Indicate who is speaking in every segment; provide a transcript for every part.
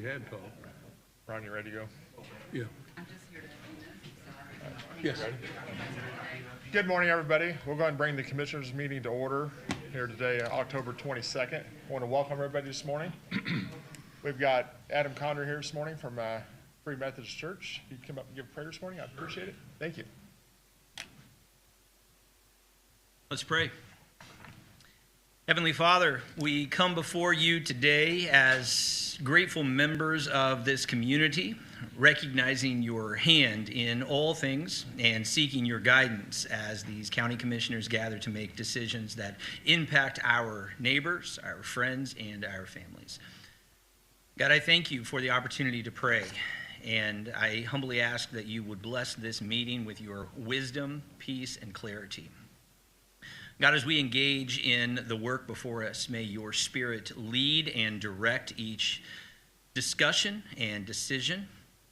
Speaker 1: had talked.
Speaker 2: Ron, you ready to go?
Speaker 1: Yeah.
Speaker 3: I'm just here to
Speaker 1: Yes.
Speaker 2: Good morning, everybody. We'll go ahead and bring the Commissioners' meeting to order here today, October 22nd. I want to welcome everybody this morning. We've got Adam Condor here this morning from Free Methodist Church. If you'd come up and give a prayer this morning, I'd appreciate it. Thank you.
Speaker 4: Let's pray. Heavenly Father, we come before you today as grateful members of this community, recognizing your hand in all things and seeking your guidance as these county commissioners gather to make decisions that impact our neighbors, our friends, and our families. God, I thank you for the opportunity to pray, and I humbly ask that you would bless this meeting with your wisdom, peace, and clarity. God, as we engage in the work before us, may your Spirit lead and direct each discussion and decision.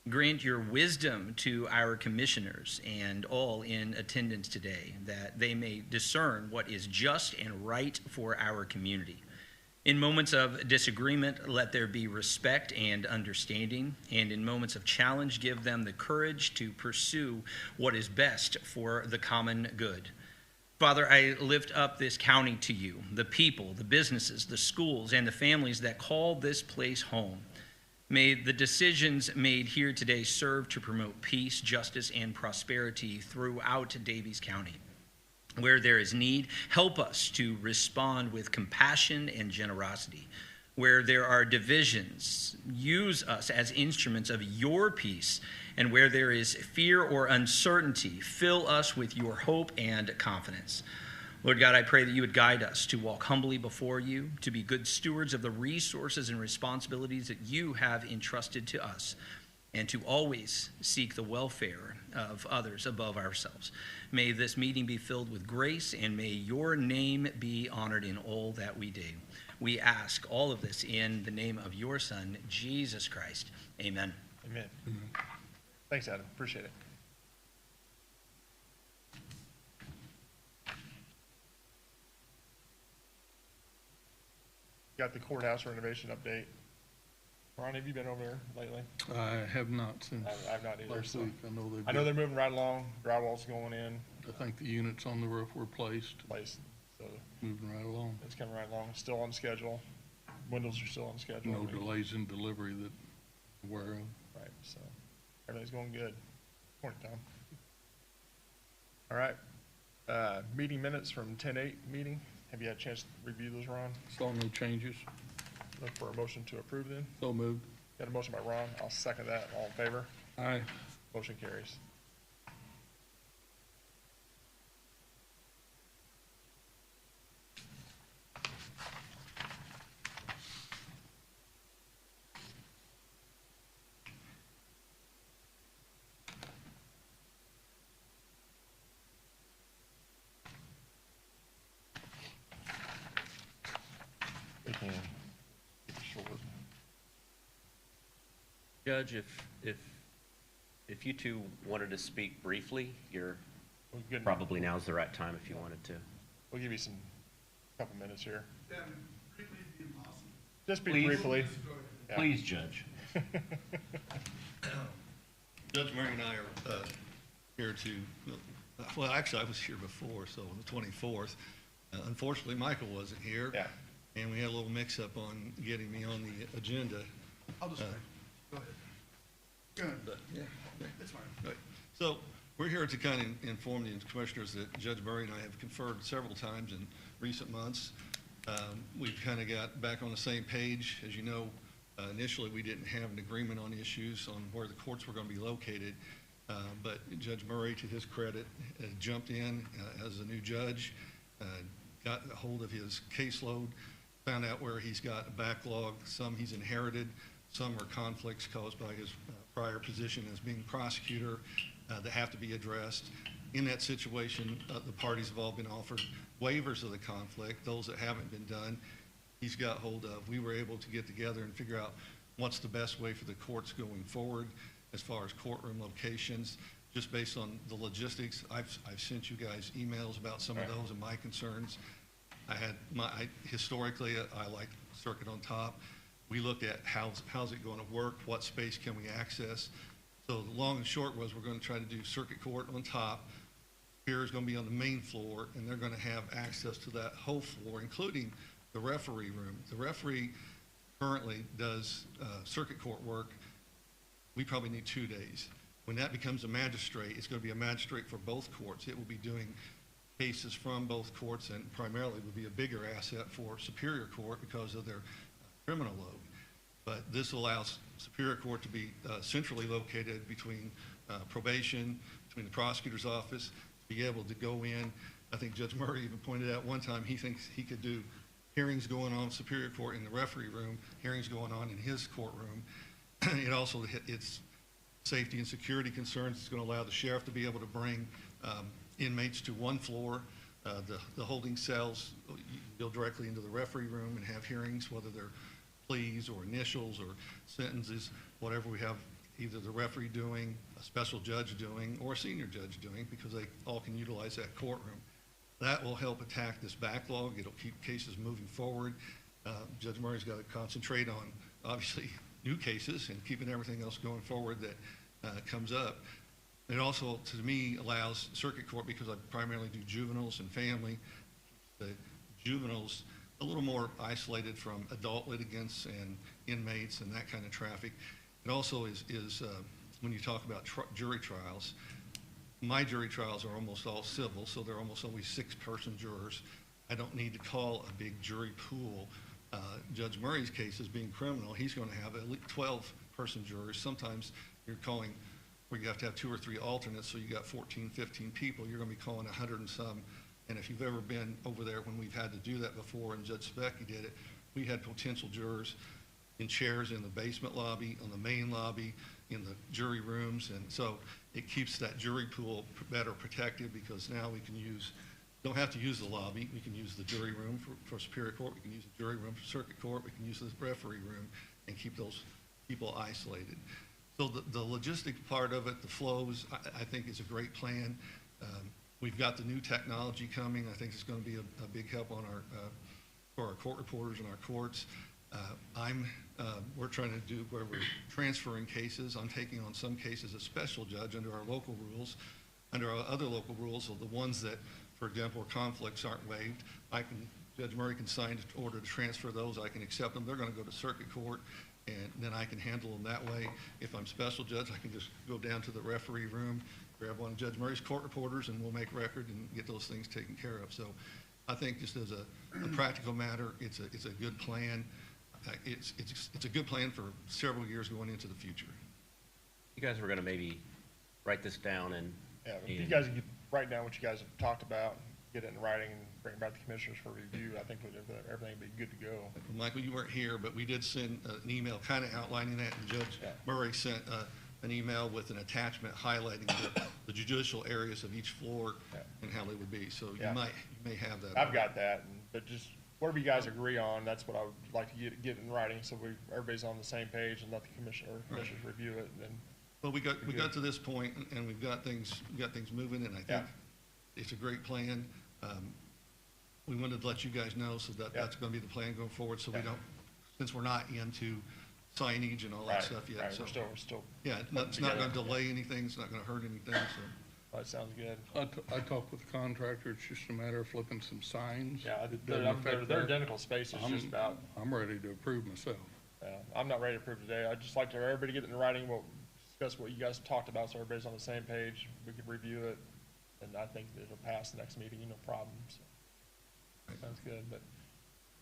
Speaker 4: Grant your wisdom to our commissioners and all in attendance today, that they may discern what is just and right for our community. In moments of disagreement, let there be respect and understanding, and in moments of challenge, give them the courage to pursue what is best for the common good. Father, I lift up this county to you, the people, the businesses, the schools, and the families that call this place home. May the decisions made here today serve to promote peace, justice, and prosperity throughout Daviess County. Where there is need, help us to respond with compassion and generosity. Where there are divisions, use us as instruments of your peace. And where there is fear or uncertainty, fill us with your hope and confidence. Lord God, I pray that you would guide us to walk humbly before you, to be good stewards of the resources and responsibilities that you have entrusted to us, and to always seek the welfare of others above ourselves. May this meeting be filled with grace, and may your name be honored in all that we do. We ask all of this in the name of your Son, Jesus Christ. Amen.
Speaker 2: Amen. Thanks, Adam. Appreciate it. Got the courthouse renovation update. Ron, have you been over there lately?
Speaker 1: I have not since
Speaker 2: I've not either.
Speaker 1: last
Speaker 2: So
Speaker 1: week.
Speaker 2: I know they're moving right along. Drywall's going in.
Speaker 1: I think the units on the roof were placed,
Speaker 2: So
Speaker 1: moving right along.
Speaker 2: it's coming right along. Still on schedule. Windows are still on schedule.
Speaker 1: No delays in delivery that I'm aware of.
Speaker 2: Right, so everything's going good. Morning, Tom. All right, meeting minutes from 10-8 meeting. Have you had a chance to review those, Ron?
Speaker 1: Saw no changes.
Speaker 2: Look for a motion to approve then.
Speaker 1: So moved.
Speaker 2: Got a motion by Ron. I'll second that. All in favor?
Speaker 1: Aye.
Speaker 2: Motion carries. We can keep it short.
Speaker 5: Judge, if you two wanted to speak briefly,
Speaker 2: We're good.
Speaker 5: probably now's the right time if you wanted to.
Speaker 2: We'll give you couple minutes here.
Speaker 6: Briefly would be impossible.
Speaker 2: Just be
Speaker 5: Please.
Speaker 2: briefly. Yeah.
Speaker 5: Please, Judge.
Speaker 6: Judge Murray and I are here to, well, actually, I was here before, so on the 24th. Unfortunately, Michael wasn't here.
Speaker 2: Yeah.
Speaker 6: And we had a little mix-up on getting me on the agenda.
Speaker 7: I'll just wait. Go ahead. Go ahead.
Speaker 6: But, yeah.
Speaker 7: It's fine.
Speaker 6: Right. So we're here to kind of inform the commissioners that Judge Murray and I have conferred several times in recent months. We've kind of got back on the same page. As you know, initially we didn't have an agreement on issues on where the courts were going to be located. But Judge Murray, to his credit, jumped in as a new judge, got a hold of his caseload, found out where he's got a backlog. Some he's inherited, some are conflicts caused by his prior position as being prosecutor that have to be addressed. In that situation, the parties have all been offered waivers of the conflict. Those that haven't been done, he's got hold of. We were able to get together and figure out what's the best way for the courts going forward as far as courtroom locations, just based on the logistics. I've sent you guys emails about some of those and my concerns. Historically, I like circuit on top. we looked at how's it going to work, what space can we access. So the long and short was we're going to try to do circuit court on top. Here is going to be on the main floor, and they're going to have access to that whole floor, including the referee room. The referee currently does circuit court work. We probably need 2 days. When that becomes a magistrate, it's going to be a magistrate for both courts. It will be doing cases from both courts, and primarily would be a bigger asset for Superior Court because of their criminal load. But this allows Superior Court to be centrally located between probation, between the prosecutor's office, to be able to go in. I think Judge Murray even pointed out one time he thinks he could do hearings going on in Superior Court in the referee room, hearings going on in his courtroom. It also, it's safety and security concerns. It's going to allow the sheriff to be able to bring inmates to one floor. The holding cells, you go directly into the referee room and have hearings, whether they're pleas or initials or sentences, whatever we have either the referee doing, a special judge doing, or a senior judge doing, because they all can utilize that courtroom. That will help attack this backlog. It'll keep cases moving forward. Judge Murray's got to concentrate on, obviously, new cases and keeping everything else going forward that comes up. It also, to me, allows circuit court, because I primarily do juveniles and family, the juveniles a little more isolated from adult litigants and inmates and that kind of traffic. It also is when you talk about jury trials, my jury trials are almost all civil, so they're almost always 6-person jurors. I don't need to call a big jury pool. Judge Murray's cases being criminal, he's going to have at least 12-person jurors. Sometimes you're calling where you have to have 2 or 3 alternates, so you got 14, 15 people. You're going to be calling 100 and some. And if you've ever been over there when we've had to do that before, and Judge Specky did it, we had potential jurors in chairs in the basement lobby, on the main lobby, in the jury rooms. And so it keeps that jury pool better protected, because now we can don't have to use the lobby. We can use the jury room for Superior Court. We can use the jury room for Circuit Court. We can use the referee room and keep those people isolated. So the logistic part of it, the flows, I think is a great plan. We've got the new technology coming. I think it's going to be a big help on for our court reporters and our courts. We're trying to do where we're transferring cases. I'm taking on some cases as special judge under our local rules. Under our other local rules, so the ones that, for example, where conflicts aren't waived, Judge Murray can sign an order to transfer those. I can accept them. They're going to go to circuit court, and then I can handle them that way. If I'm special judge, I can just go down to the referee room, grab one of Judge Murray's court reporters, and we'll make record and get those things taken care of. So I think just as a practical matter, it's a good plan. It's a good plan for several years going into the future.
Speaker 5: You guys were going to maybe write this down and.
Speaker 2: Yeah, if you guys could write down what you guys have talked about, get it in writing, and bring it back to commissioners for review, I think everything would be good to go.
Speaker 6: Michael, you weren't here, but we did send an email kind of outlining that, and Judge Murray sent an email with an attachment highlighting the judicial areas of each floor and how they would be. So you may have that.
Speaker 2: I've got that, but just whatever you guys agree on, that's what I would like to get in writing, so everybody's on the same page, and let the commissioners review it, and then.
Speaker 6: Well, we got to this point, and we've got things moving, and I think it's a great plan. We wanted to let you guys know, so that's going to be the plan going forward. So we don't, since we're not into signage and all that stuff yet.
Speaker 2: Right,
Speaker 6: So
Speaker 2: we're still.
Speaker 6: yeah, it's not going to delay anything. It's not going to hurt anything. So
Speaker 2: That sounds good.
Speaker 1: I talked with the contractor. It's just a matter of flipping some signs.
Speaker 2: Yeah,
Speaker 1: Doesn't affect
Speaker 2: they're
Speaker 1: that.
Speaker 2: identical spaces, just about.
Speaker 1: I'm ready to approve myself.
Speaker 2: I'm not ready to approve today. I'd just like to everybody get in writing, discuss what you guys talked about, so everybody's on the same page. We could review it, and I think it'll pass the next meeting, no problem. So sounds good. But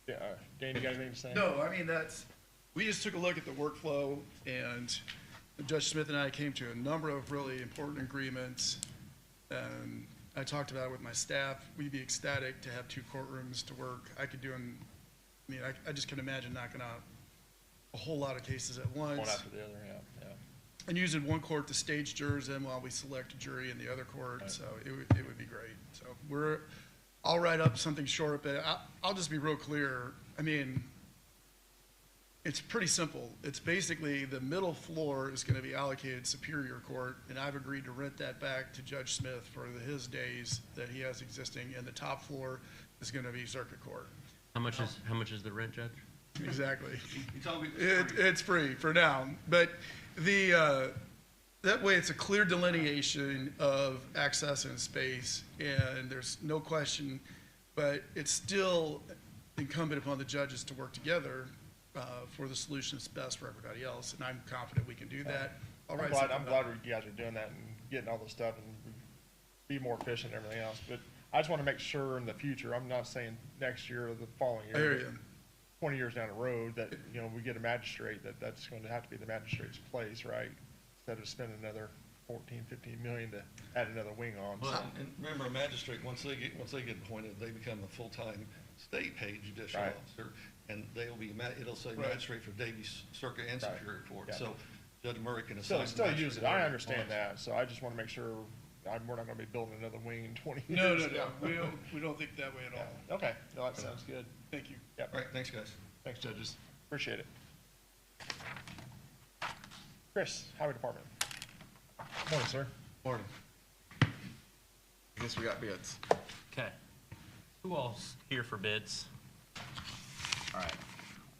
Speaker 2: yeah, Dane, you got anything to say?
Speaker 7: No, I mean, we just took a look at the workflow, and Judge Smith and I came to a number of really important agreements. I talked about it with my staff. We'd be ecstatic to have 2 courtrooms to work. I just can imagine knocking out a whole lot of cases at once.
Speaker 2: One after the other, yeah.
Speaker 7: And using one court to stage jurors in while we select a jury in the other court,
Speaker 2: Right.
Speaker 7: so it would be great. So I'll write up something short, but I'll just be real clear. I mean, it's pretty simple. It's basically the middle floor is going to be allocated Superior Court, and I've agreed to rent that back to Judge Smith for his days that he has existing, and the top floor is going to be Circuit Court.
Speaker 5: How much is the rent, Judge?
Speaker 7: Exactly.
Speaker 6: You told me it was free.
Speaker 7: It's free for now, but that way it's a clear delineation of access and space, and there's no question, but it's still incumbent upon the judges to work together for the solution that's best for everybody else, and I'm confident we can do that. I'll write something
Speaker 2: I'm
Speaker 7: up.
Speaker 2: glad you guys are doing that and getting all this stuff and be more efficient and everything else, but I just want to make sure in the future, I'm not saying next year or the following
Speaker 7: I
Speaker 2: year.
Speaker 7: hear
Speaker 2: but
Speaker 7: you.
Speaker 2: 20 years down the road, that, you know, we get a magistrate, that's going to have to be the magistrate's place, right? Instead of spending another 14, 15 million to add another wing on.
Speaker 6: Well, and remember, a magistrate, once they get appointed, they become a full-time state-paid judicial
Speaker 2: Right.
Speaker 6: officer, and they'll be, it'll say
Speaker 7: Right.
Speaker 6: magistrate for Daviess Circuit and
Speaker 2: Right.
Speaker 6: Superior Court.
Speaker 2: Yeah.
Speaker 6: So Judge Murray can
Speaker 2: Still
Speaker 6: assign.
Speaker 2: use it,
Speaker 6: magistrate
Speaker 2: I
Speaker 6: wherever he
Speaker 2: understand
Speaker 6: wants.
Speaker 2: that, so I just want to make sure, we're not going to be building another wing in 20
Speaker 7: No,
Speaker 2: years.
Speaker 7: we don't think that way at all.
Speaker 2: Yeah. Okay, no, that sounds good.
Speaker 7: Thank you.
Speaker 2: Yep,
Speaker 6: All right, thanks, guys.
Speaker 2: thanks, judges, appreciate it. Chris, Highway Department. Morning, sir.
Speaker 3: Morning. Guess we got bids.
Speaker 5: Okay. Who all's here for bids? All right.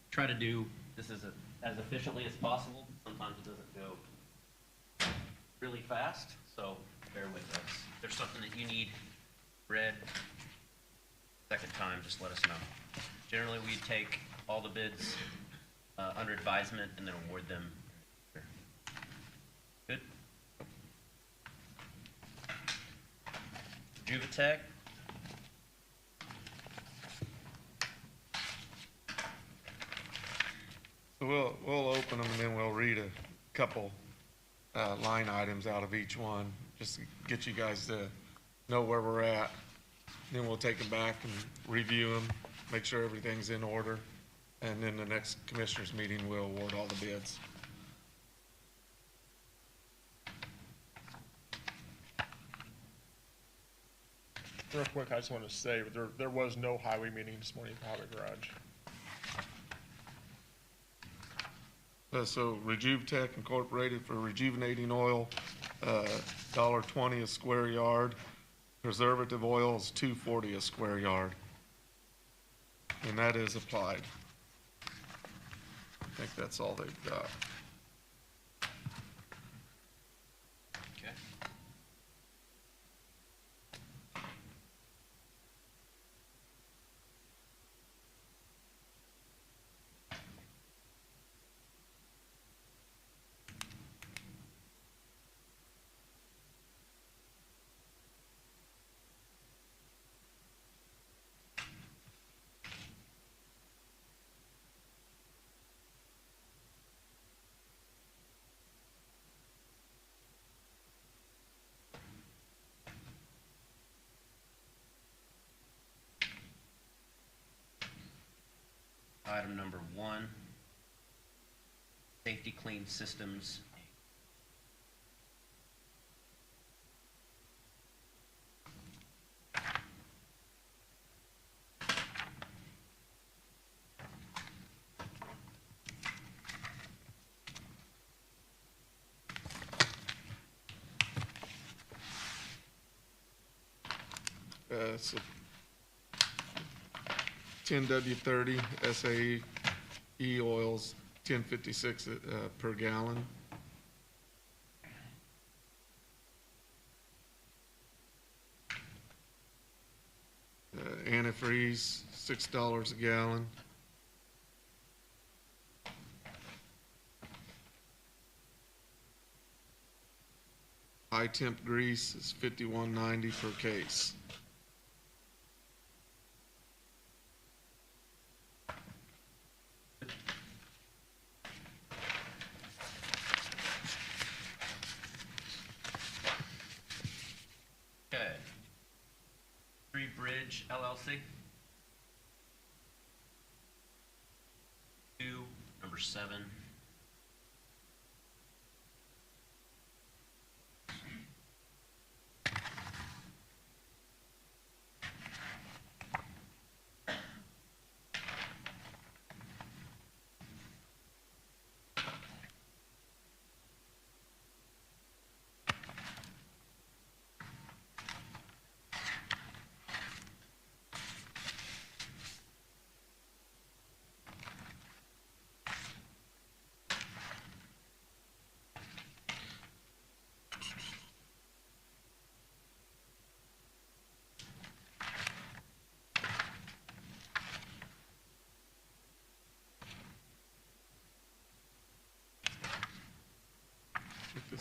Speaker 5: Try to do this as efficiently as possible. Sometimes it doesn't go really fast, so bear with us. If there's something that you need read second time, just let us know. Generally, we take all the bids under advisement and then award them. Good? Juvatech.
Speaker 3: So we'll open them and then we'll read a couple line items out of each one, just to get you guys to know where we're at. Then we'll take them back and review them, make sure everything's in order. And then the next commissioners meeting, we'll award all the bids.
Speaker 2: Real quick, I just wanted to say, there was no highway meeting this morning at the Highway Garage.
Speaker 3: So Rejuvetech Incorporated for rejuvenating oil, $1.20 a square yard. Preservative oil is $2.40 a square yard. And that is applied. I think that's all they've got.
Speaker 5: Okay. Item number 1, Safety Clean Systems.
Speaker 3: So 10W30 SAE oils, 1056 per gallon. Antifreeze, $6 a gallon. High temp grease is $51.90 per case.
Speaker 5: Okay. Three Bridge LLC. 2, number 7.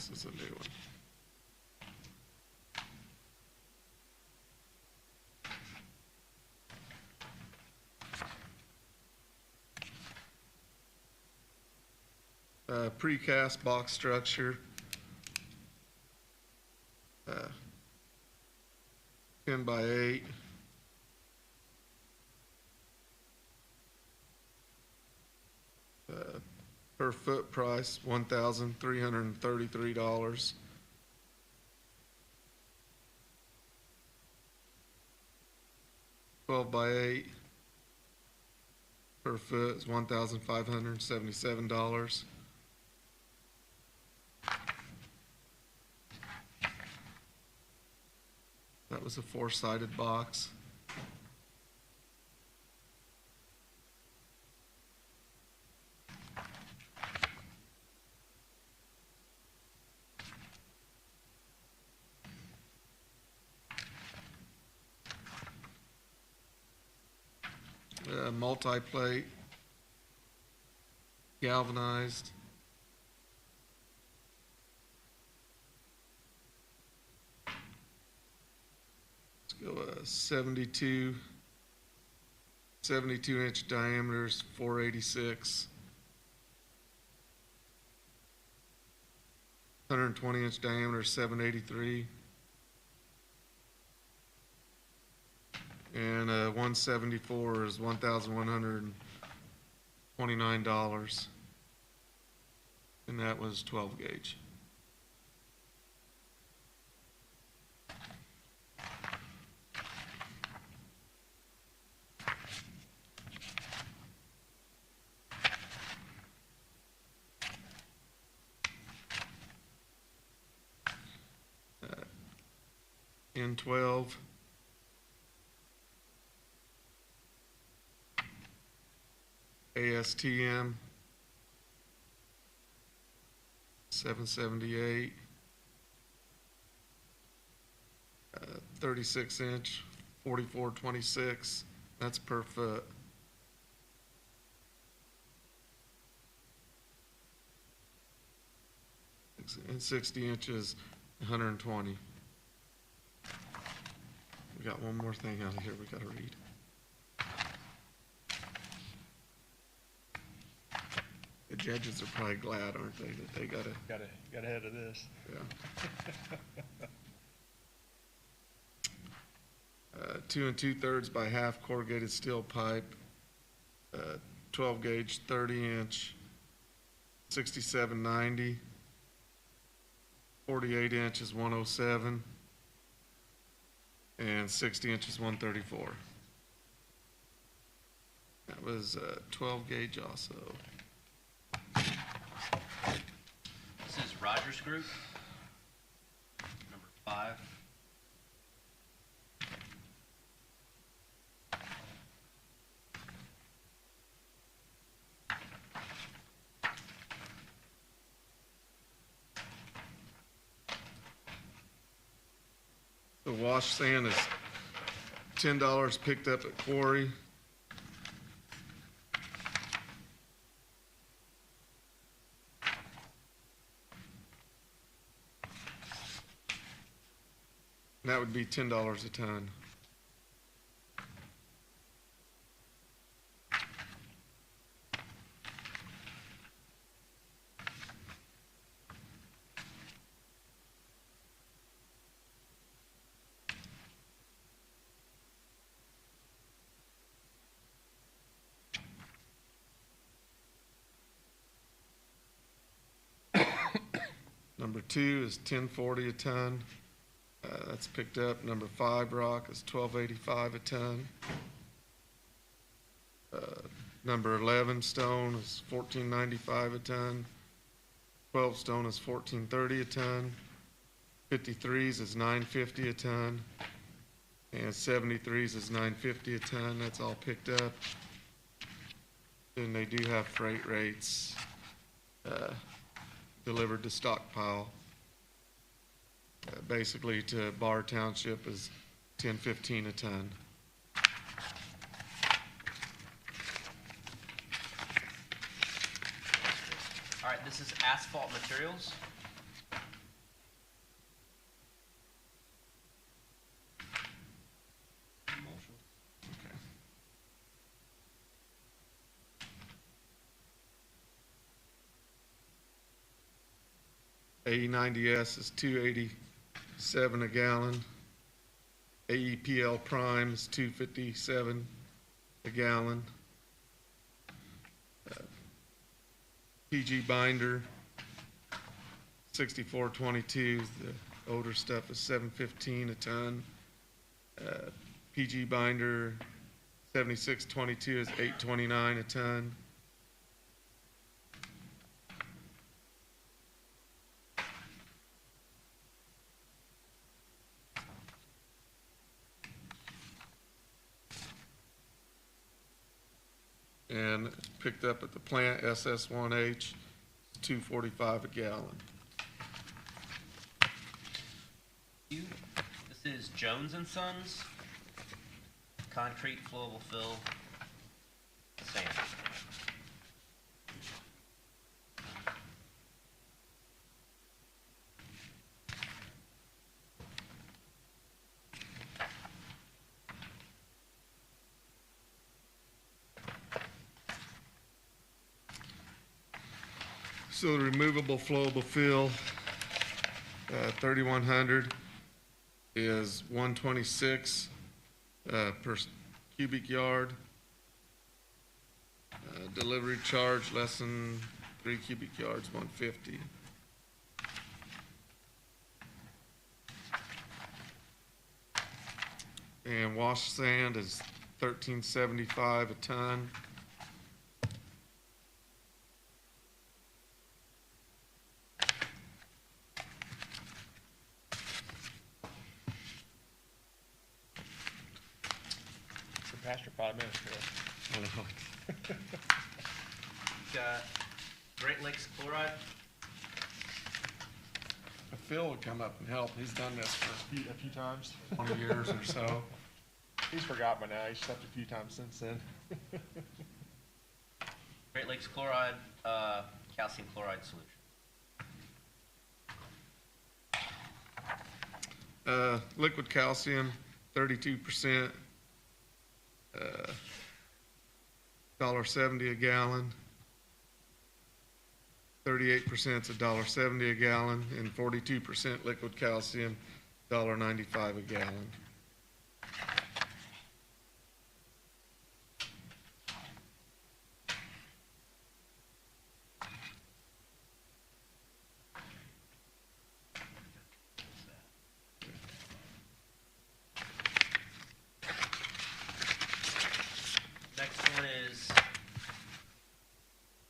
Speaker 3: This is a new one. Precast box structure. 10 by 8. Per foot price, $1,333. $12 by 8 per foot is $1,577. That was a 4-sided box. Multi-plate, galvanized. Let's go 72 inch diameters, 486. 120 inch diameter, 783. And 174 is $1,129, and that was 12 gauge. N12. ASTM 778, 36 inch, 4426. That's per foot. And 60 inches, 120. We got one more thing out of here we got to read. The judges are probably glad, aren't they, that they got
Speaker 2: ahead of this.
Speaker 3: yeah. 2 2/3 by half corrugated steel pipe, 12 gauge, 30 inch, 6790. 48 inch is 107, and 60 inch is 134. That was 12 gauge also.
Speaker 5: This is Rogers Group, number 5.
Speaker 3: The wash sand is $10 picked up at quarry. And that would be $10 a ton. Number 2 is $10.40 a ton. That's picked up. Number 5 rock is $12.85 a ton. Number 11 stone is $14.95 a ton. 12 stone is $14.30 a ton. 53s is $9.50 a ton. And 73s is $9.50 a ton. That's all picked up. And they do have freight rates delivered to stockpile. Basically to Bar Township is $10.15 a ton.
Speaker 5: All right, this is asphalt materials.
Speaker 3: AE90S is 287 a gallon. AEPL Prime is 257 a gallon. PG Binder, 6422. The older stuff is 715 a ton. PG Binder, 7622 is 829 a ton. And picked up at the plant, SS1H, 245 a gallon.
Speaker 5: This is Jones and Sons, concrete flowable fill, sand.
Speaker 3: So the removable flowable fill, 3100 is 126 per cubic yard. Delivery charge less than 3 cubic yards, 150. And wash sand is 1375 a ton.
Speaker 2: Past your 5 minutes, Chris.
Speaker 5: Got Great Lakes chloride.
Speaker 3: Phil would come up and help. He's done this for
Speaker 2: A few times.
Speaker 3: 20 years or so.
Speaker 2: He's forgot by now. He's slept a few times since then.
Speaker 5: Great Lakes chloride, calcium chloride solution.
Speaker 3: Liquid calcium, 32%, $1.70 a gallon. 38% is $1.70 a gallon, and 42% liquid calcium, $1.95 a gallon.
Speaker 5: Next one is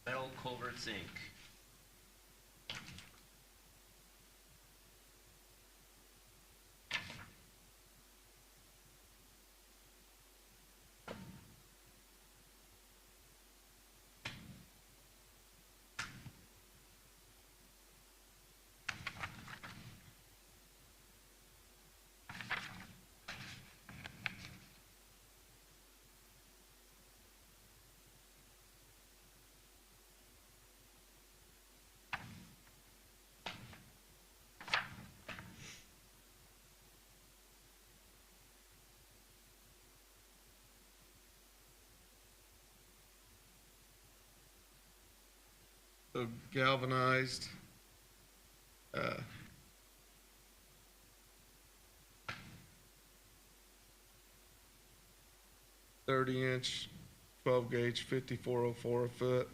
Speaker 5: metal culvert zinc.
Speaker 3: So galvanized, 30-inch, 12-gauge, 5404 a foot.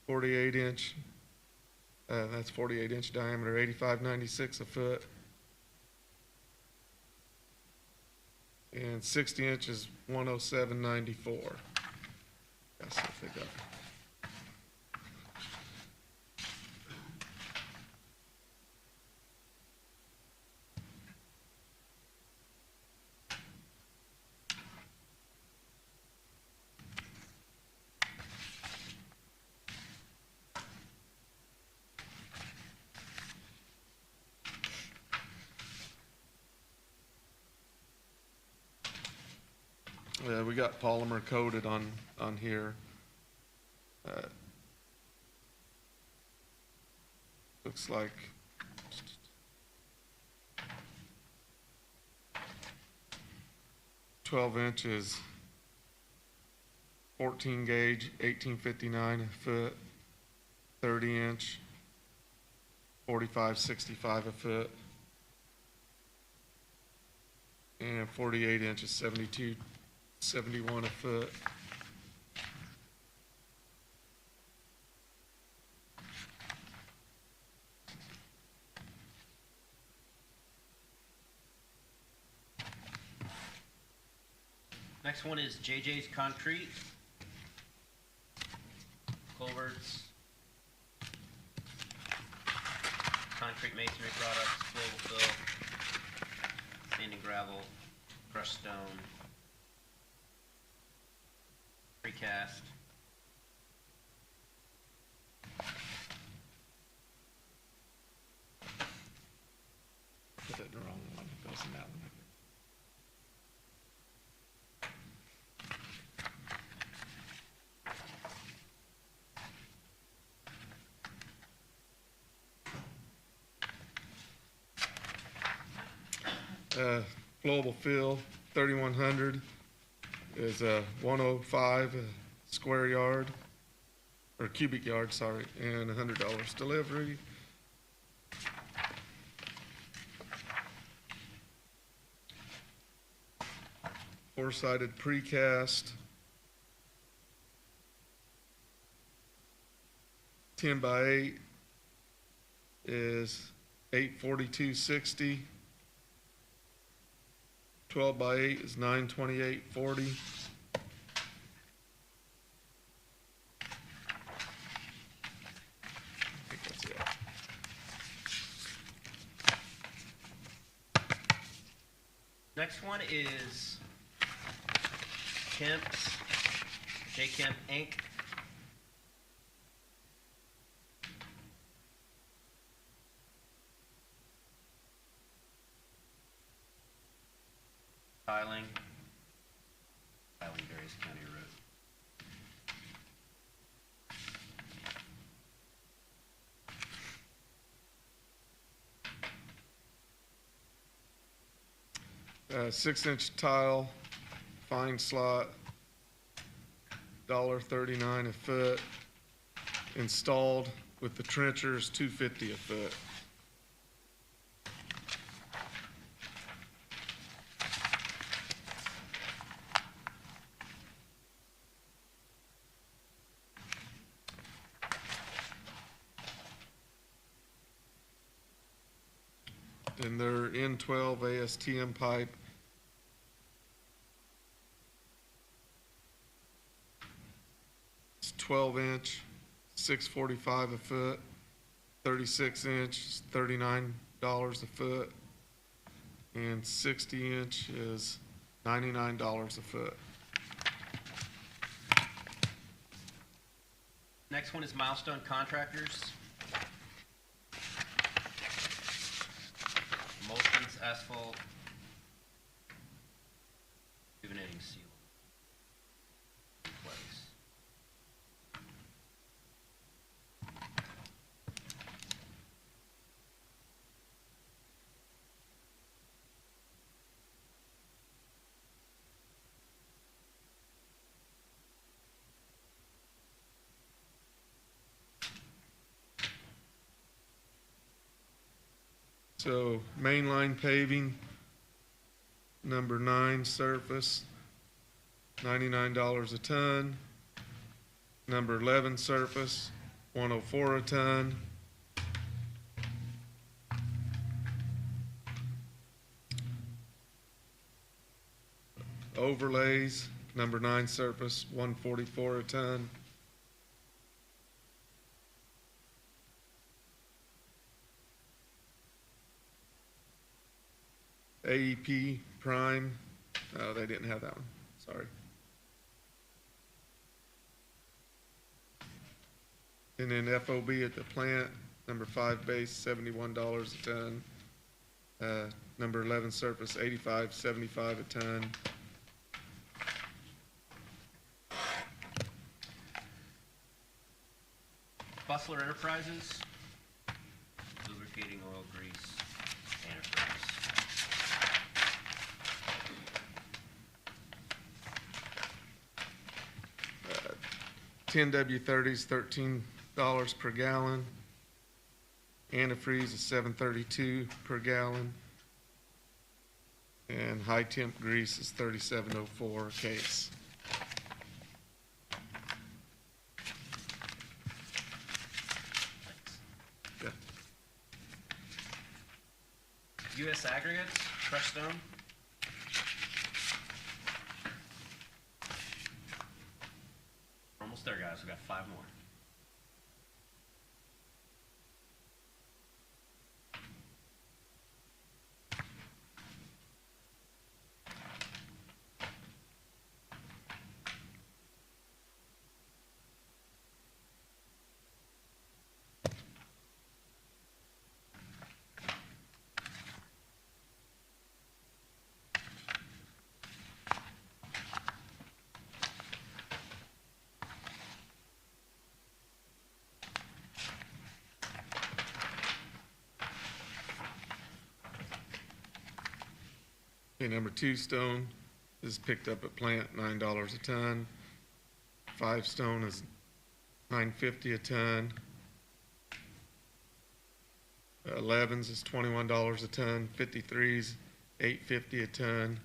Speaker 3: 48-inch, that's 48-inch diameter, 8596 a foot. And 60 inches, 10794. That's if they got. Yeah, we got polymer coated on here. Looks like twelve inches, 14 gauge, 1859 a foot. 30-inch, 45-65 a foot. And 48 inches, 72-71 a foot.
Speaker 5: Next one is JJ's Concrete. Culverts. Concrete masonry products, flowable fill, sand and gravel, crushed stone, precast.
Speaker 3: Put it in the wrong one, it goes in that one. Flowable fill, 3,100 is 105 a square yard, or cubic yard, sorry, and $100 delivery. Four-sided precast, 10 by 8 is $842.60. 12 by 8 is $928.40. I think that's it.
Speaker 5: Next one is Kemp's, J. Kemp Inc. Tiling, Darius County Road.
Speaker 3: Six-inch tile, fine slot, $1.39 a foot. Installed with the trenchers, $2.50 a foot. And their N12 ASTM pipe. It's 12-inch, $645 a foot. 36-inch is $39 a foot. And 60-inch is $99 a foot.
Speaker 5: Next one is Milestone Contractors. Emulsions, asphalt, rejuvenating seal in place.
Speaker 3: So mainline paving, number 9 surface, $99 a ton. Number 11 surface, $104 a ton. Overlays, number 9 surface, $144 a ton. AEP Prime, oh, they didn't have that one, sorry. And then FOB at the plant, number 5 base, $71 a ton. Number 11 surface, $85.75 a ton.
Speaker 5: Bustler Enterprises, lubricating oil, grease, antifreeze.
Speaker 3: 10 W30s, per gallon. Antifreeze is $7.32 per gallon. And high temp grease is $37.04 a case. Yeah.
Speaker 5: US aggregates, crushed stone. Almost there, guys. We got 5 more.
Speaker 3: Okay, number 2 stone is picked up at plant, $9 a ton. 5 stone is $9.50 a ton. 11s is $21 a ton. 53s, $8.50 a ton.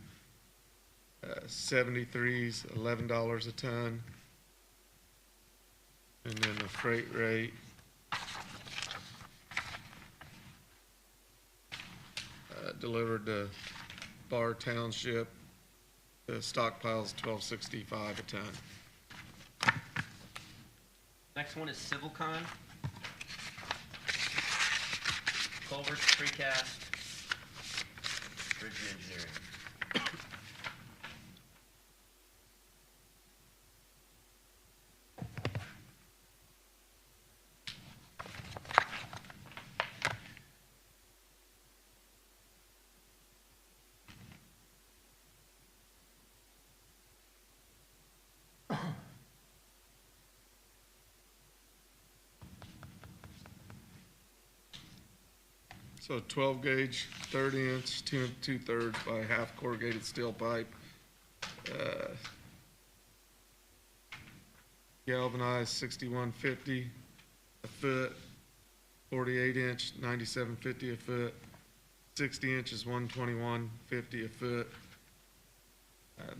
Speaker 3: 73s, $11 a ton. And then the freight rate, delivered to Bar Township, the stockpile's $12.65 a ton.
Speaker 5: Next one is Civilcon. Culverts, precast, bridge and engineering.
Speaker 3: So 12 gauge, 30 inch, 2 2/3 by half corrugated steel pipe. Galvanized 61.50 a foot, 48 inch, 97.50 a foot, 60 inches, 121.50 a foot.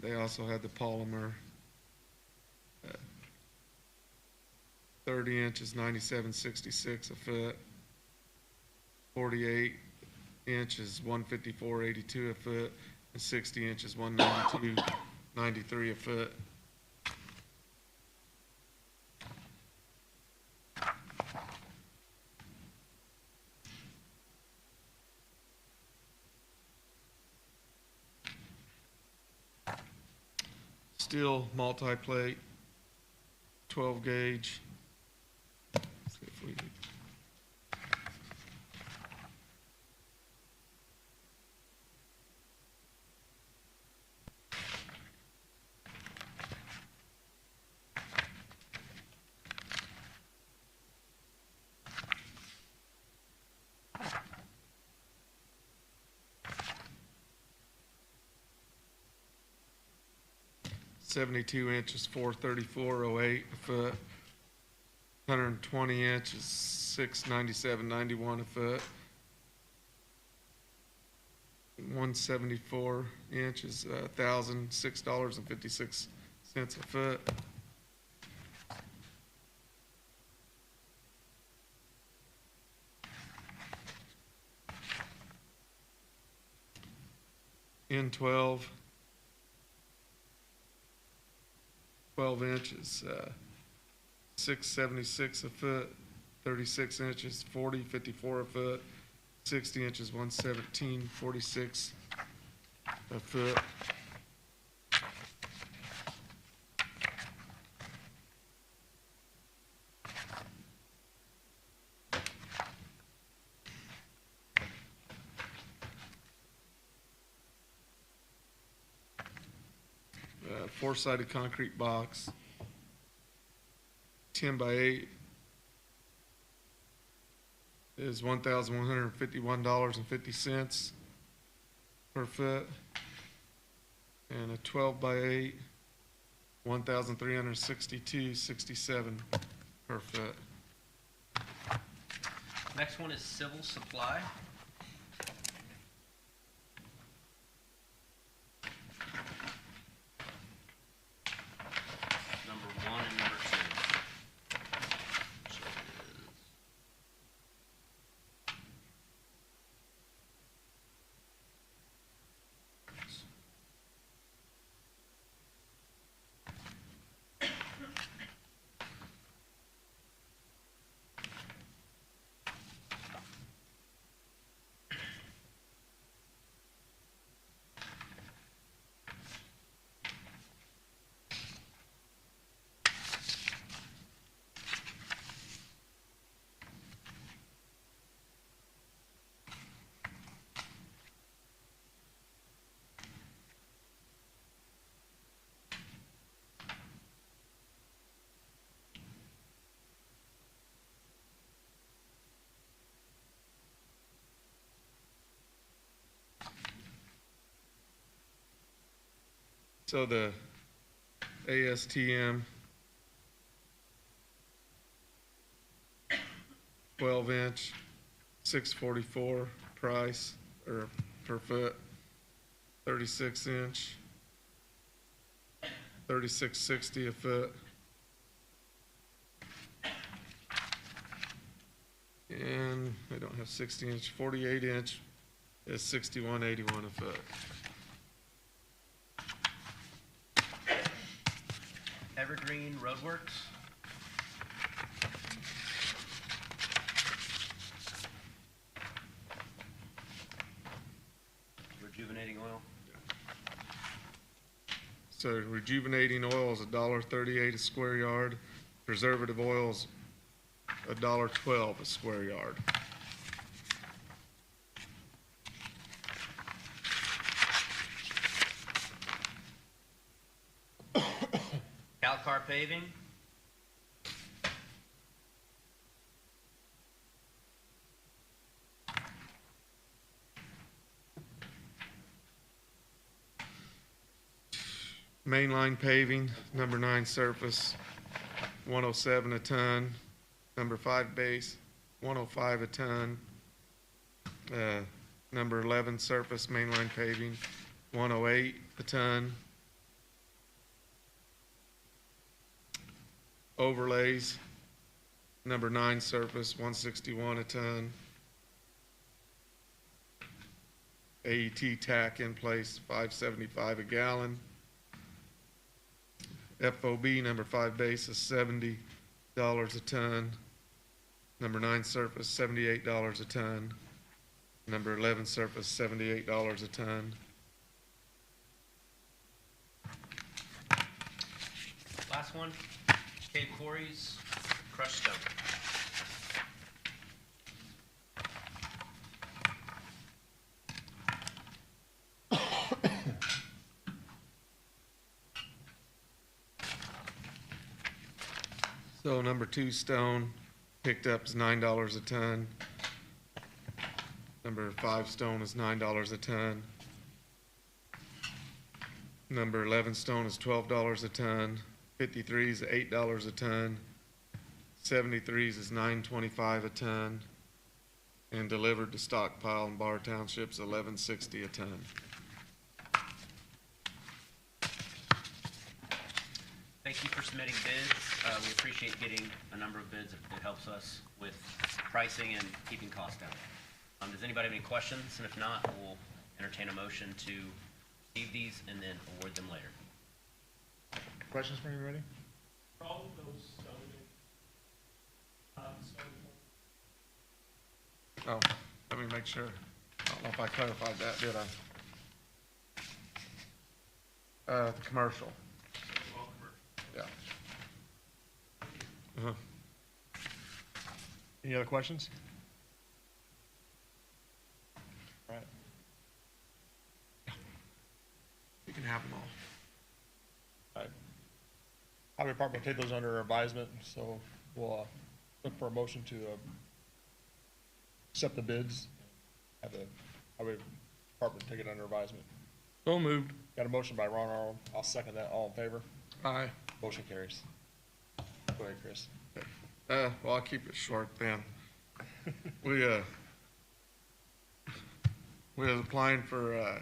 Speaker 3: They also had the polymer. 30 inches, 97.66 a foot. 48 inches, 154.82 a foot, and 60 inches, 192.93 a foot. Steel multi-plate, 12 gauge. Let's see if we .72 inches, 434.08 a foot. 120 inches, 697.91 a foot. 174 inches, $1,006.56 a foot. N12. 12 inches, 676 a foot, 36 inches, 40.54 a foot, 60 inches, 117.46 a foot. Four-sided concrete box, 10 by 8 is $1,151.50 per foot, and a 12 by 8, $1,362.67 per foot.
Speaker 5: Next one is civil supply. Number 1 and number 2.
Speaker 3: So the ASTM 12-inch, 644 price, or per foot, 36-inch, 3660 a foot. And they don't have 60-inch, 48-inch is 6181 a foot.
Speaker 5: Evergreen Roadworks. Rejuvenating oil.
Speaker 3: So rejuvenating oil is $1.38 a square yard. Preservative oil is $1.12 a square yard.
Speaker 5: Calcar paving.
Speaker 3: Mainline paving, number 9 surface, 107 a ton. Number 5 base, 105 a ton. Number 11 surface mainline paving, 108 a ton. Overlays, number 9 surface, 161 a ton. AET tack in place, 575 a gallon. FOB number 5 base is $70 a ton. Number 9 surface, $78 a ton. Number 11 surface, $78 a ton.
Speaker 5: Last one, Cape Quarries, crushed stone.
Speaker 3: So number 2 stone picked up is $9 a ton. Number 5 stone is $9 a ton. Number 11 stone is $12 a ton. 53s is $8 a ton. 73s is $9.25 a ton. And delivered to stockpile in Bar Township's $11.60 a ton.
Speaker 5: Thank you for submitting bids. We appreciate getting a number of bids. It helps us with pricing and keeping costs down. Does anybody have any questions? And if not, we'll entertain a motion to receive these and then award them later.
Speaker 2: Questions for anybody?
Speaker 8: All of those
Speaker 3: Oh, let me make sure. I don't know if I clarified that, did I? The commercial. Yeah. Uh-huh.
Speaker 2: Any other questions? All right.
Speaker 3: You can have them all.
Speaker 2: All right. Highway Department will take those under advisement, so we'll look for a motion to accept the bids. Have the Highway Department take it under advisement.
Speaker 1: So moved.
Speaker 2: Got a motion by Ron Arnold. I'll second that. All in favor?
Speaker 1: Aye.
Speaker 2: Motion carries. Go ahead, Chris.
Speaker 3: Well, I'll keep it short then. We was applying for,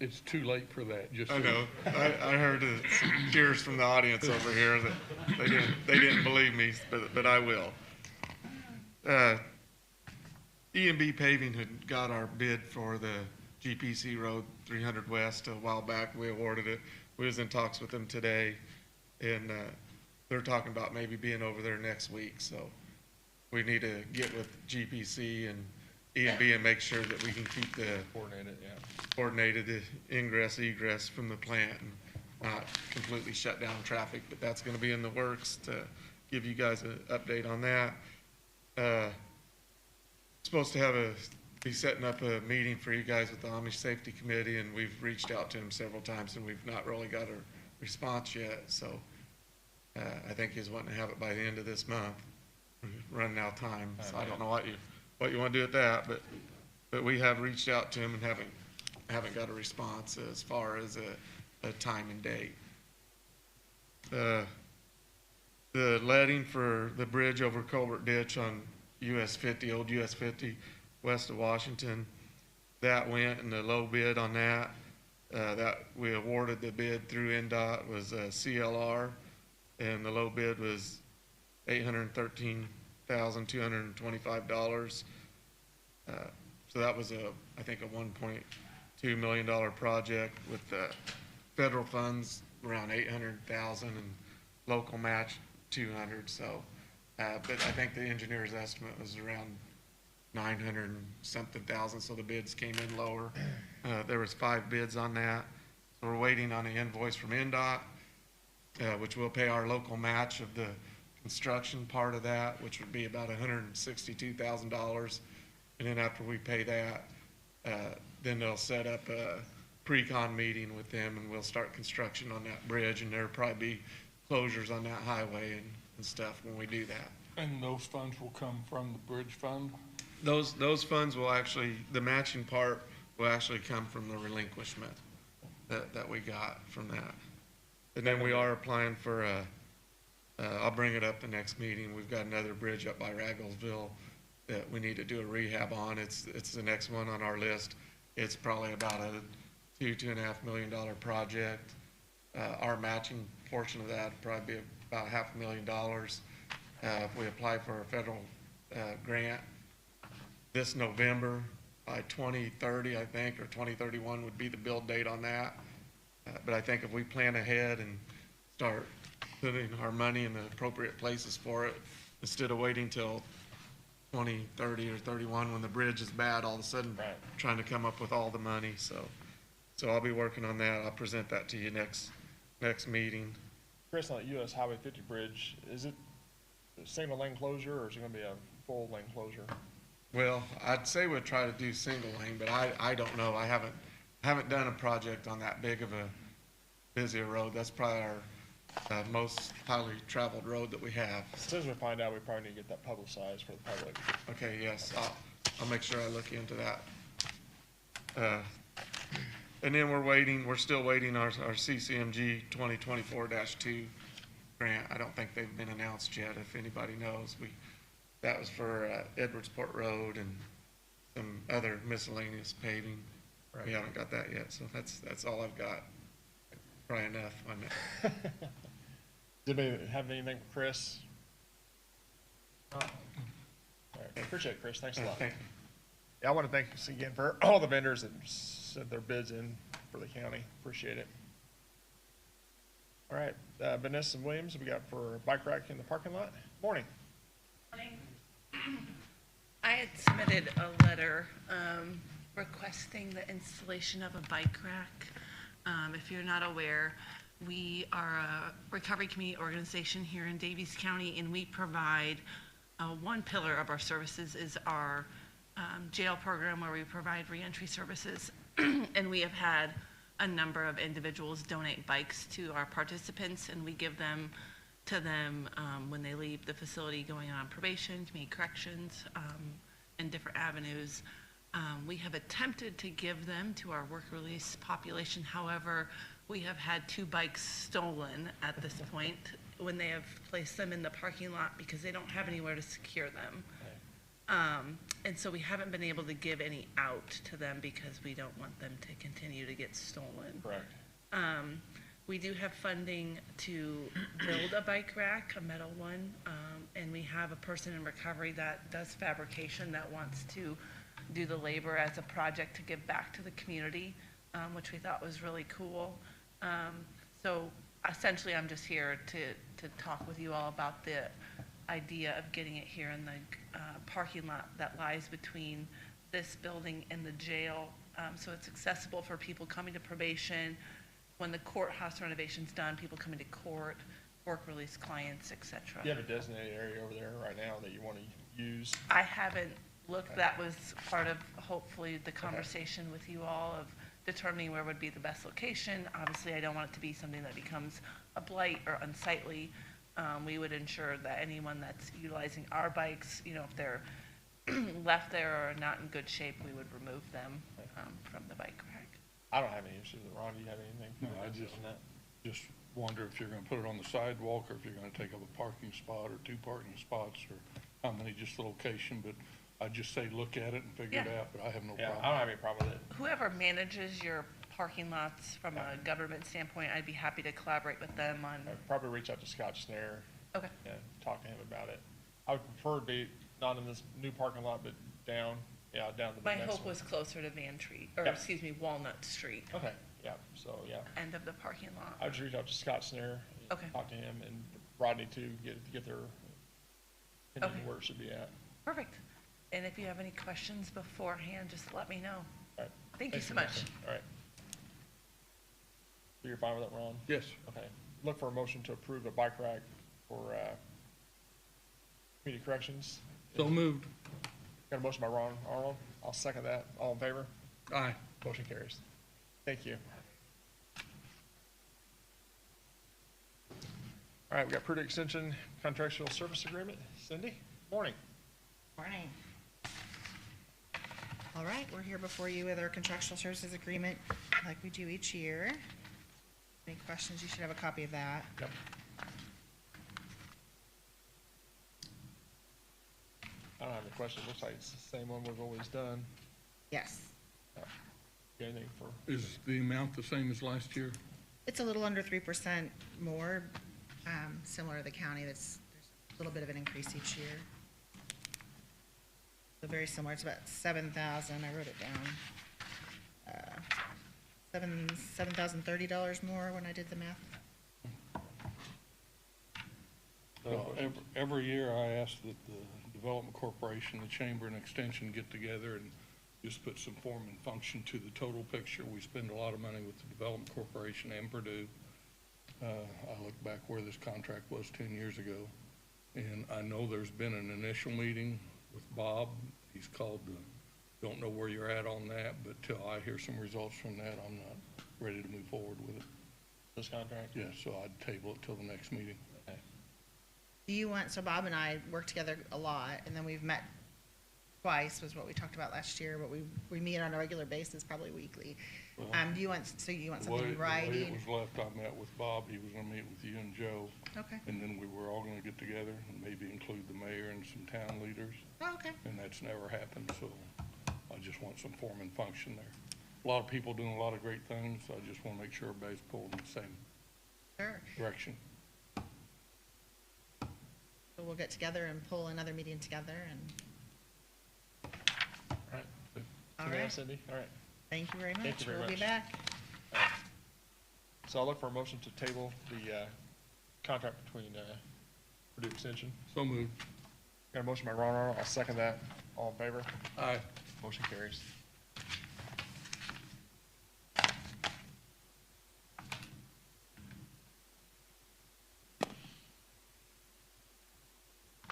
Speaker 1: It's too late for that, just.
Speaker 3: I know, I heard some cheers from the audience over here that they didn't believe me, but I will. E&B Paving had got our bid for the GPC Road 300 West a while back. We awarded it. We was in talks with them today, and they're talking about maybe being over there next week. So we need to get with GPC and E&B and make sure that we can keep the coordinated ingress egress from the plant and not completely shut down traffic. But that's going to be in the works to give you guys an update on that. Supposed to be setting up a meeting for you guys with the Amish Safety Committee, and we've reached out to him several times, and we've not really got a response yet. So I think he's wanting to have it by the end of this month. We're running out of time, so I don't know what you want to do with that, but we have reached out to him and haven't got a response as far as a time and date. The letting for the bridge over Culvert Ditch on US 50, old US 50, west of Washington, that went, and the low bid on that we awarded the bid through NDOT was CLR, and the low bid was $813,225. So that was I think a $1.2 million project with federal funds around $800,000 and local match $200,000. So, but I think the engineer's estimate was around 900 and something thousand. So the bids came in lower. There was 5 bids on that. So we're waiting on an invoice from NDOT, which will pay our local match of the construction part of that, which would be about $162,000. And then after we pay that, then they'll set up a pre-con meeting with them, and we'll start construction on that bridge, and there'll probably be closures on that highway and stuff when we do that.
Speaker 1: And those funds will come from the bridge fund?
Speaker 3: Those funds will actually, the matching part will actually come from the relinquishment that we got from that. And then we are applying for I'll bring it up the next meeting. We've got another bridge up by Ragglesville that we need to do a rehab on. It's the next one on our list. It's probably about a $2.5 million project. Our matching portion of that would probably be about $500,000. If we apply for a federal grant this November, by 2030, I think, or 2031 would be the build date on that. But I think if we plan ahead and start putting our money in the appropriate places for it, instead of waiting till 2030 or 31 when the bridge is bad, all of a sudden trying to come up with all the money. So I'll be working on that. I'll present that to you next meeting.
Speaker 2: Chris, on the US Highway 50 bridge, is it a single lane closure, or is it gonna be a full lane closure?
Speaker 3: Well, I'd say we'd try to do single lane, but I don't know. I haven't done a project on that big of a busier road. That's probably our most highly traveled road that we have.
Speaker 2: As soon as we find out, we probably need to get that publicized for the public.
Speaker 3: Okay, yes, I'll make sure I look into that. And then we're still waiting our CCMG 2024-2 grant. I don't think they've been announced yet, if anybody knows. That was for Edwardsport Road and some other miscellaneous paving. We haven't got that yet, so that's all I've got. Probably enough on that.
Speaker 2: Did anybody have anything for Chris? All right, appreciate it, Chris. Thanks a lot.
Speaker 3: Thank you.
Speaker 2: Yeah, I want to thank you again for all the vendors that sent their bids in for the county. Appreciate it. All right, Vanessa Williams, we got for bike rack in the parking lot. Morning.
Speaker 9: I had submitted a letter requesting the installation of a bike rack. If you're not aware, we are a recovery community organization here in Daviess County, and we provide one pillar of our services is our jail program, where we provide reentry services. And we have had a number of individuals donate bikes to our participants, and we give them to them when they leave the facility going on probation, community corrections, and different avenues. We have attempted to give them to our work release population. However, we have had 2 bikes stolen at this point, when they have placed them in the parking lot because they don't have anywhere to secure them. And so we haven't been able to give any out to them because we don't want them to continue to get stolen.
Speaker 2: Correct.
Speaker 9: We do have funding to build a bike rack, a metal one, and we have a person in recovery that does fabrication that wants to do the labor as a project to give back to the community, which we thought was really cool. So essentially, I'm just here to talk with you all about the idea of getting it here in the parking lot that lies between this building and the jail, so it's accessible for people coming to probation. When the courthouse renovation's done, people coming to court, work release clients, et cetera.
Speaker 2: You have a designated area over there right now that you want to use?
Speaker 9: I haven't looked, that was part of hopefully the conversation with you all of determining where would be the best location. Obviously, I don't want it to be something that becomes a blight or unsightly. We would ensure that anyone that's utilizing our bikes, you know, if they're left there or not in good shape, we would remove them from the bike rack.
Speaker 2: I don't have any issues with it. Ron, do you have anything?
Speaker 1: No, I
Speaker 2: on that?
Speaker 1: just wonder if you're gonna put it on the sidewalk, or if you're gonna take up a parking spot or 2 parking spots, or how many, just the location, but I'd just say look at it and figure it
Speaker 9: Yeah.
Speaker 1: out, but I have no
Speaker 2: Yeah, I
Speaker 1: problem.
Speaker 2: don't have any problem with it.
Speaker 9: Whoever manages your parking lots from a government standpoint, I'd be happy to collaborate with them on,
Speaker 2: I'd probably reach out to Scott Snare
Speaker 9: okay.
Speaker 2: and talk to him about it. I would prefer to be not in this new parking lot, but down to the
Speaker 9: My
Speaker 2: next
Speaker 9: hope
Speaker 2: one.
Speaker 9: was closer to Van Tree, or
Speaker 2: Yep.
Speaker 9: excuse me, Walnut Street,
Speaker 2: Okay, yeah, so, yeah.
Speaker 9: end of the parking lot.
Speaker 2: I would just reach out to Scott Snare. and
Speaker 9: Okay.
Speaker 2: Talk to him and Rodney too, get their opinion
Speaker 9: Okay.
Speaker 2: where it should be at.
Speaker 9: Perfect. And if you have any questions beforehand, just let me know.
Speaker 2: All right.
Speaker 9: Thank you
Speaker 2: Thanks
Speaker 9: so
Speaker 2: very
Speaker 9: much.
Speaker 2: All right. So you're fine with that, Ron?
Speaker 1: Yes,
Speaker 2: Okay. Look for a motion to approve a bike rack for, community corrections.
Speaker 1: so moved.
Speaker 2: Got a motion by Ron Arnold. I'll second that. All in favor?
Speaker 1: Aye.
Speaker 2: Motion carries. Thank you. All right, we got Pruitt Extension Contractual Service Agreement. Cindy, morning.
Speaker 10: Morning. All right, we're here before you with our contractual services agreement like we do each year. Any questions? You should have a copy of that.
Speaker 2: Yep. I don't have any questions. Looks like it's the same one we've always done.
Speaker 10: Yes.
Speaker 2: Got anything for,
Speaker 1: Is the amount the same as last year?
Speaker 10: It's a little under 3% more, similar to the county. There's a little bit of an increase each year. So very similar. It's about 7,000. I wrote it down. $7,030 more when I did the math.
Speaker 1: Every year I ask that the Development Corporation, the Chamber and Extension get together and just put some form and function to the total picture. We spend a lot of money with the Development Corporation and Purdue. I look back where this contract was 10 years ago, and I know there's been an initial meeting with Bob. He's called don't know where you're at on that, but till I hear some results from that, I'm not ready to move forward with it.
Speaker 2: this contract?
Speaker 1: Yeah, so I'd table it till the next meeting.
Speaker 2: Okay.
Speaker 10: Do you want, so Bob and I work together a lot, and then we've met twice, was what we talked about last year, but we meet on a regular basis, probably weekly.
Speaker 1: Well,
Speaker 10: Do you want, so you want
Speaker 1: The way
Speaker 10: something in
Speaker 1: it
Speaker 10: writing?
Speaker 1: was left, I met with Bob, he was gonna meet with you and Joe,
Speaker 10: Okay,
Speaker 1: and then we were all gonna get together and maybe include the mayor and some town leaders,
Speaker 10: oh, okay,
Speaker 1: and that's never happened, so I just want some form and function there. A lot of people doing a lot of great things, so I just wanna make sure everybody's pulling in the same
Speaker 10: sure.
Speaker 1: direction.
Speaker 10: So we'll get together and pull another meeting together, and,
Speaker 2: All right.
Speaker 10: all
Speaker 2: Anything
Speaker 10: right,
Speaker 2: else, Cindy? All right.
Speaker 10: thank you very
Speaker 2: Thank
Speaker 10: much.
Speaker 2: you very
Speaker 10: We'll be
Speaker 2: much.
Speaker 10: back.
Speaker 2: So I'll look for a motion to table the contract between Purdue Extension.
Speaker 1: So moved.
Speaker 2: Got a motion by Ron Arnold. I'll second that. All in favor?
Speaker 1: Aye.
Speaker 2: Motion carries.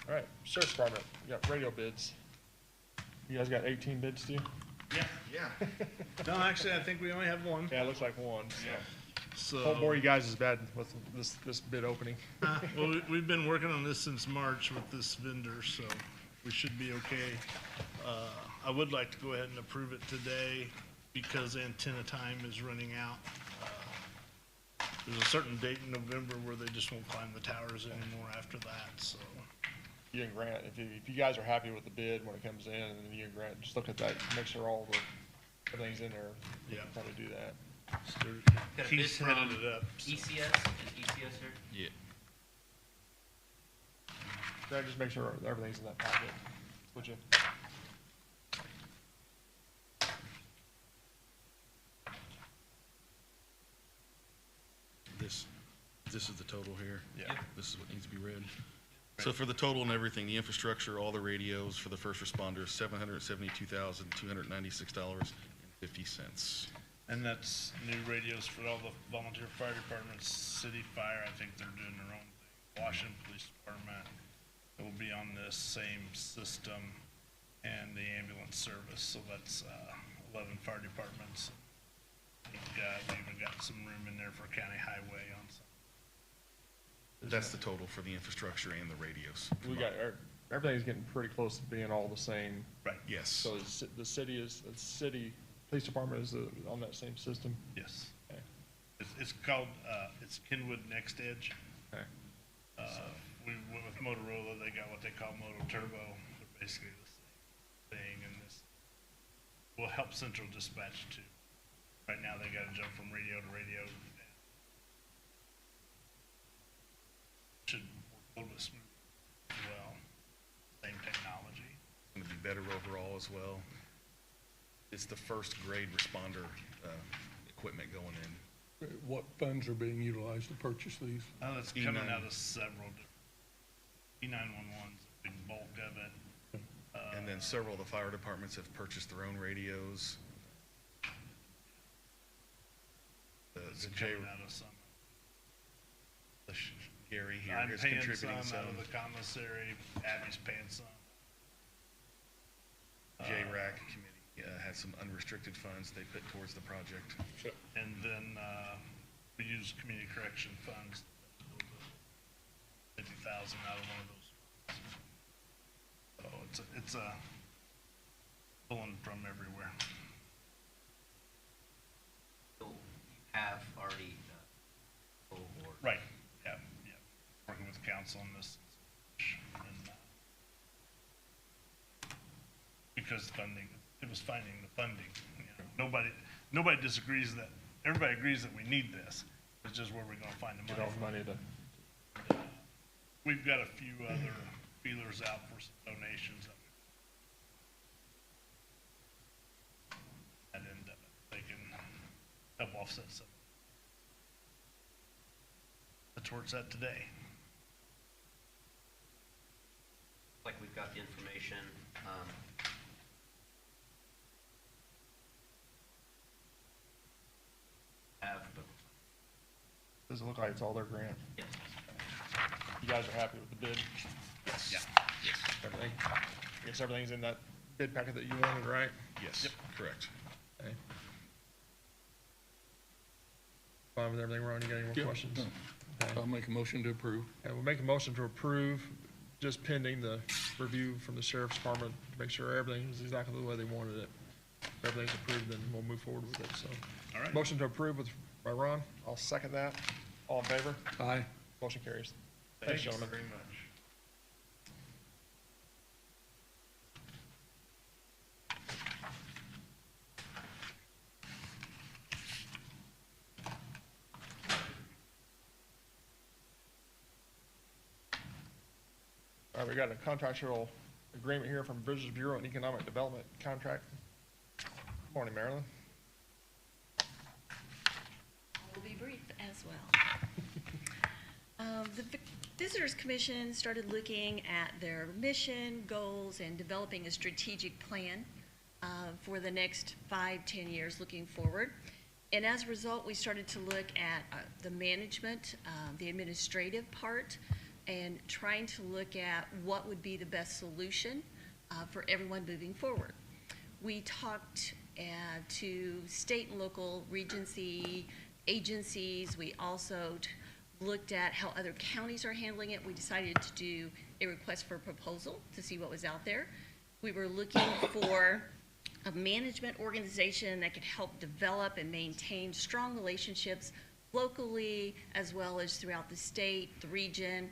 Speaker 2: All right, Sheriff's Department, we got radio bids. You guys got 18 bids too?
Speaker 8: Yeah. No, actually, I think we only have one.
Speaker 2: Yeah, it looks like one, so.
Speaker 8: So,
Speaker 2: Won't bore you guys as bad with this bid opening.
Speaker 8: well, we've been working on this since March with this vendor, so we should be okay. I would like to go ahead and approve it today because antenna time is running out. there's a certain date in November where they just won't climb the towers anymore after that, so.
Speaker 2: You and Grant, if you guys are happy with the bid when it comes in, and then you and Grant, just look at that, make sure everything's in there. You
Speaker 8: Yeah.
Speaker 2: can probably do that.
Speaker 5: Got a bid
Speaker 8: He's headed
Speaker 5: from
Speaker 8: it up. so.
Speaker 5: ECS, is ECS here?
Speaker 3: Yeah.
Speaker 2: Grant, just make sure everything's in that packet, would you?
Speaker 11: This is the total here.
Speaker 2: Yeah.
Speaker 11: This is what needs to be read. So for the total and everything, the infrastructure, all the radios for the first responders, $772,296.50.
Speaker 8: And that's new radios for all the volunteer fire departments, city fire, I think they're doing their own thing. Washington Police Department, it will be on this same system, and the ambulance service, so that's 11 fire departments. We even got some room in there for county highway on some.
Speaker 11: That's the total for the infrastructure and the radios.
Speaker 2: We got, everything's getting pretty close to being all the same.
Speaker 8: Right.
Speaker 11: Yes.
Speaker 2: So the city police department is on that same system?
Speaker 8: Yes.
Speaker 2: Okay.
Speaker 8: It's called, it's Kenwood Next Edge.
Speaker 2: Okay.
Speaker 8: We went with Motorola, they got what they call Moto Turbo. They're basically the same thing, and this will help central dispatch too. Right now, they gotta jump from radio to radio. Should work a little bit smoother as well. Same technology.
Speaker 11: Going to be better overall as well. It's the first grade responder equipment going in.
Speaker 1: What funds are being utilized to purchase these?
Speaker 8: That's coming
Speaker 11: E9.
Speaker 8: out of several different, E911's a big bulk of it.
Speaker 11: And then several of the fire departments have purchased their own radios.
Speaker 8: It's
Speaker 11: The J,
Speaker 8: coming out of some.
Speaker 11: Gary here
Speaker 8: I'm
Speaker 11: is
Speaker 8: paying
Speaker 11: contributing
Speaker 8: some out
Speaker 11: some.
Speaker 8: of the commissary, Abby's paying some.
Speaker 11: JRAC committee had some unrestricted funds they put towards the project.
Speaker 8: And then, we use community correction funds, 50,000 out of one of those. So it's a pulling from everywhere.
Speaker 5: So you have already, full board.
Speaker 8: Right, yeah. Working with council on this. And, because funding, it was finding the funding, you know. Nobody disagrees that, everybody agrees that we need this. It's just where we're gonna find the
Speaker 2: Get
Speaker 8: money
Speaker 2: all the
Speaker 8: from.
Speaker 2: money to,
Speaker 8: We've got a few other feelers out for some donations that end up, they can help offset some. That's where it's at today.
Speaker 5: Like we've got the information, but
Speaker 2: does it look like it's all their grant?
Speaker 5: yes.
Speaker 2: You guys are happy with the bid?
Speaker 8: Yeah.
Speaker 2: Everything? I guess everything's in that bid packet that you wanted, right?
Speaker 11: Yes, correct.
Speaker 2: Okay. Fine with everything, Ron? You got any more
Speaker 1: Yeah.
Speaker 2: questions? Okay.
Speaker 1: I'll make a motion to approve.
Speaker 2: Okay, we'll make a motion to approve, just pending the review from the sheriff's department, to make sure everything is exactly the way they wanted it. If everything's approved, then we'll move forward with it, so.
Speaker 8: All right.
Speaker 2: Motion to approve by Ron, I'll second that. All in favor?
Speaker 1: Aye.
Speaker 2: Motion carries.
Speaker 8: Thank
Speaker 2: Thanks,
Speaker 8: you
Speaker 2: gentlemen.
Speaker 8: very much.
Speaker 2: All right, we got a contractual agreement here from Visitors Bureau and Economic Development Contract. Morning, Marilyn.
Speaker 12: Will be brief as well. The Visitors Commission started looking at their mission, goals, and developing a strategic plan for the next 5-10 years looking forward. And as a result, we started to look at the management, the administrative part, and trying to look at what would be the best solution for everyone moving forward. We talked to state and local Regency agencies. We also looked at how other counties are handling it. We decided to do a request for proposal to see what was out there. We were looking for a management organization that could help develop and maintain strong relationships locally as well as throughout the state, the region,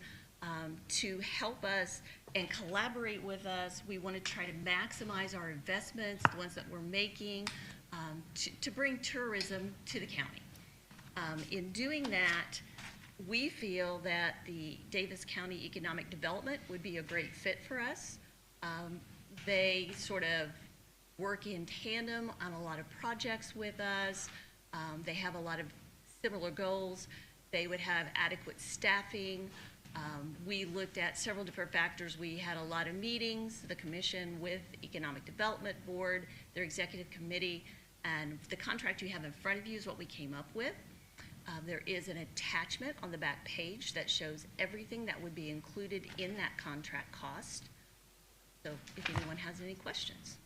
Speaker 12: to help us and collaborate with us. We want to try to maximize our investments, the ones that we're making, to bring tourism to the county. In doing that, we feel that the Daviess County Economic Development would be a great fit for us. They sort of work in tandem on a lot of projects with us. They have a lot of similar goals. They would have adequate staffing. We looked at several different factors. We had a lot of meetings, the commission with Economic Development Board, their executive committee, and the contract you have in front of you is what we came up with. There is an attachment on the back page that shows everything that would be included in that contract cost. So if anyone has any questions.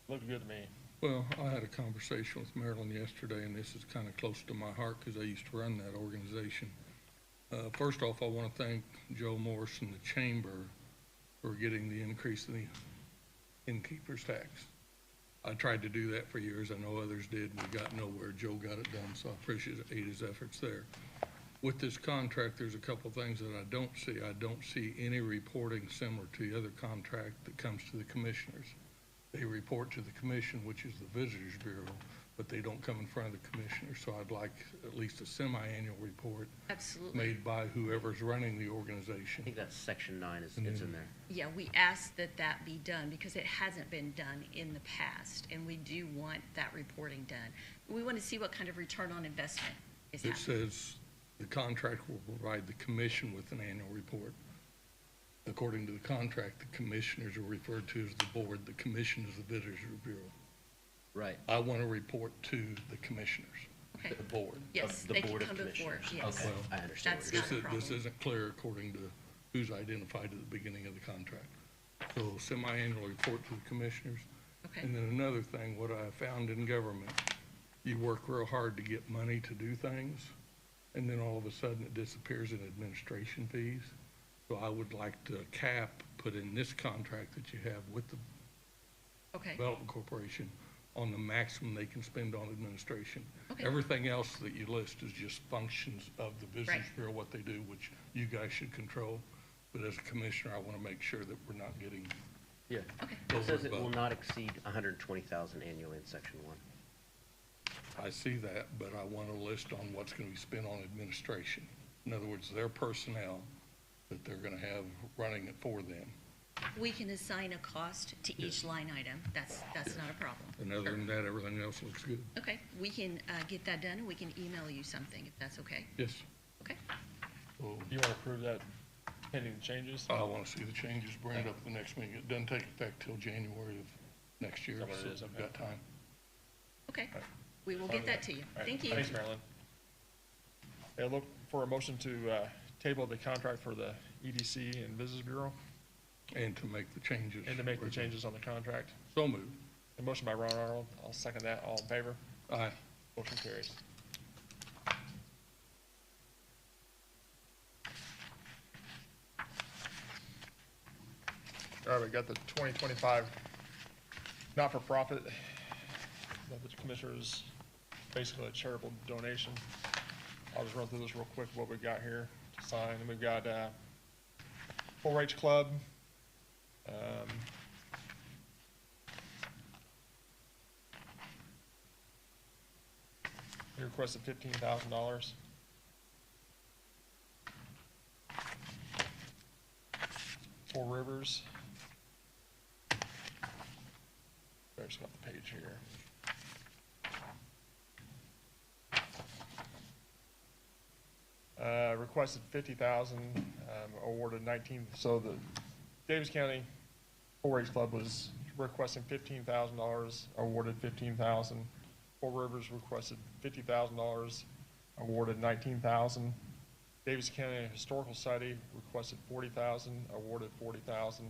Speaker 2: Looked good to me.
Speaker 1: Well, I had a conversation with Marilyn yesterday, and this is kind of close to my heart because I used to run that organization. First off, I want to thank Joe Morris and the Chamber for getting the increase in the innkeeper's tax. I tried to do that for years. I know others did. We got nowhere. Joe got it done, so I appreciate his efforts there. With this contract, there's a couple things that I don't see. I don't see any reporting similar to the other contract that comes to the commissioners. They report to the commission, which is the Visitors Bureau, but they don't come in front of the commissioners. So I'd like at least a semi-annual report
Speaker 12: Absolutely.
Speaker 1: made by whoever's running the
Speaker 5: I
Speaker 1: organization.
Speaker 5: think that's section 9 is in there.
Speaker 12: Yeah, we asked that that be done because it hasn't been done in the past, and we do want that reporting done. We want to see what kind of return on investment is
Speaker 1: It
Speaker 12: happening.
Speaker 1: says the contract will provide the commission with an annual report. According to the contract, the commissioners are referred to as the board. The commission is the Visitors Bureau.
Speaker 5: Right.
Speaker 1: I want to report to the commissioners,
Speaker 12: Okay.
Speaker 1: the board.
Speaker 12: Yes,
Speaker 5: The
Speaker 12: they can
Speaker 5: Board of
Speaker 12: come before,
Speaker 5: Commissioners.
Speaker 12: yes.
Speaker 5: Okay, I understand
Speaker 12: That's
Speaker 5: what you're
Speaker 12: not
Speaker 5: saying.
Speaker 12: a problem.
Speaker 1: This isn't clear according to who's identified at the beginning of the contract. So semi-annual report to the commissioners.
Speaker 12: Okay,
Speaker 1: And then another thing, what I found in government, you work real hard to get money to do things, and then all of a sudden it disappears in administration fees. So I would like to cap, put in this contract that you have with the
Speaker 12: okay,
Speaker 1: Development Corporation on the maximum they can spend on administration.
Speaker 12: Okay.
Speaker 1: Everything else that you list is just functions of the Visitors
Speaker 12: Right.
Speaker 1: Bureau, what they do, which you guys should control. But as a commissioner, I want to make sure that we're not getting,
Speaker 5: Yeah.
Speaker 12: okay.
Speaker 5: It says it
Speaker 1: Over
Speaker 5: will
Speaker 1: above.
Speaker 5: not exceed 120,000 annually in section 1.
Speaker 1: I see that, but I want a list on what's going to be spent on administration. In other words, their personnel that they're going to have running it for them.
Speaker 12: We can assign a cost to each line item. That's not a problem.
Speaker 1: And other than that, everything else looks good.
Speaker 12: Okay, we can get that done, and we can email you something, if that's okay.
Speaker 1: Yes.
Speaker 12: Okay,
Speaker 1: So
Speaker 2: You want to approve that pending changes?
Speaker 1: I want to see the changes, bring it up at the next meeting. It doesn't take effect till January of next year,
Speaker 2: Is that what it
Speaker 1: so
Speaker 2: is?
Speaker 1: we've
Speaker 2: Okay.
Speaker 1: got time.
Speaker 12: okay. We will get that to you.
Speaker 2: All right.
Speaker 12: Thank you.
Speaker 2: Thanks, Marilyn. Yeah, look for a motion to table the contract for the EDC and Visitors Bureau
Speaker 1: And to make the changes.
Speaker 2: and to make the changes on the contract.
Speaker 1: So moved.
Speaker 2: A motion by Ron Arnold. I'll second that. All in favor?
Speaker 1: Aye.
Speaker 2: Motion carries. All right, we got the 2025 not-for-profit. The commissioners, basically a charitable donation. I'll just run through this real quick, what we got here to sign. And we've got 4-H Club. He requested $15,000. Four Rivers. I just got the page here. Requested 50,000, awarded 19, so the Daviess County 4-H Club was requesting $15,000, awarded 15,000. Four Rivers requested $50,000, awarded 19,000. Daviess County Historical Society requested 40,000, awarded 40,000.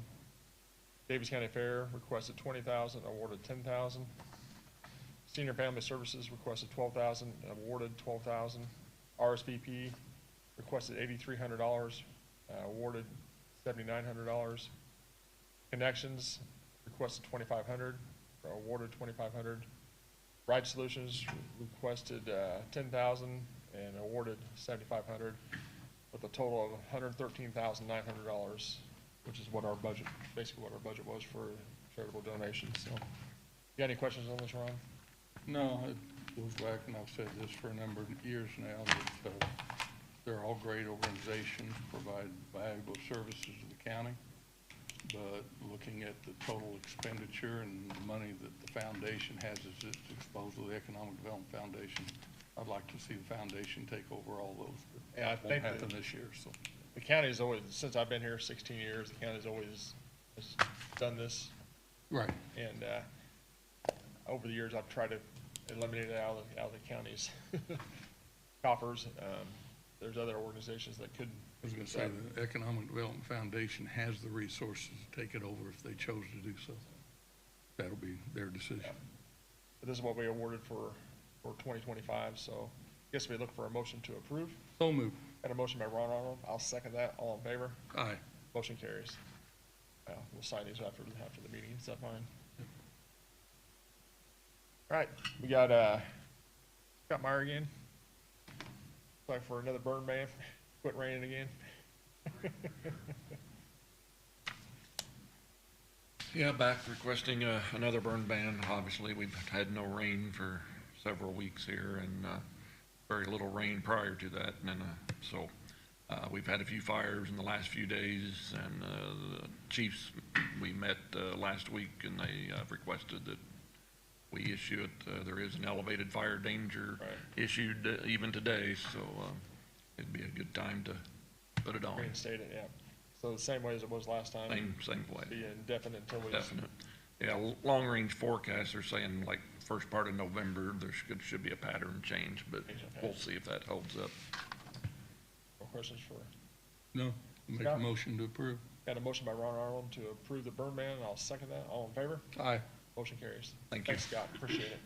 Speaker 2: Daviess County Fair requested 20,000, awarded 10,000. Senior Family Services requested 12,000, awarded 12,000. RSVP requested $8,300, awarded $7,900. Connections requested $2,500, awarded $2,500. Ride Solutions requested 10,000 and awarded 7,500, with a total of $113,900, which is what our budget, basically what our budget was for charitable donations. So, you got any questions on this, Ron?
Speaker 1: No, it goes back, and I've said this for a number of years now, that they're all great organizations, provide valuable services to the county. But looking at the total expenditure and the money that the foundation has as its disposal, the Economic Development Foundation, I'd like to see the foundation take over all those. But
Speaker 2: Yeah, I
Speaker 1: it
Speaker 2: think
Speaker 1: won't happen
Speaker 2: that-
Speaker 1: this year, so.
Speaker 2: The county's always, since I've been here 16 years, the county's always has done this.
Speaker 1: Right.
Speaker 2: And over the years, I've tried to eliminate it out of the county's coffers. There's other organizations that could.
Speaker 1: I was gonna say, the Economic Development Foundation has the resources to take it over if they chose to do so. That'll be their decision.
Speaker 2: But this is what we awarded for 2025, so I guess we look for a motion to approve.
Speaker 1: So move.
Speaker 2: Got a motion by Ron Arnold. I'll second that. All in favor?
Speaker 1: Aye.
Speaker 2: Motion carries. We'll sign these after the meeting. Is that fine? All right, we got Meyer again. Like for another burn ban. Quit raining again.
Speaker 13: Yeah, back requesting another burn ban. Obviously, we've had no rain for several weeks here and very little rain prior to that. And then, so we've had a few fires in the last few days, and the chiefs, we met last week, and they requested that we issue it. There is an elevated fire danger issued even today, so it'd be a good time to put it on.
Speaker 2: Reinstate it, yeah. So the same way as it was last time.
Speaker 13: Same way.
Speaker 2: Be indefinite until we.
Speaker 13: Definite. Yeah, long-range forecasts are saying like first part of November, there should be a pattern change, but we'll see if that holds up.
Speaker 2: No questions for,
Speaker 1: No, make a
Speaker 2: Scott?
Speaker 1: motion to approve.
Speaker 2: got a motion by Ron Arnold to approve the burn ban, and I'll second that. All in favor?
Speaker 1: Aye.
Speaker 2: Motion carries.
Speaker 13: Thank you.
Speaker 2: Thanks, Scott. Appreciate it.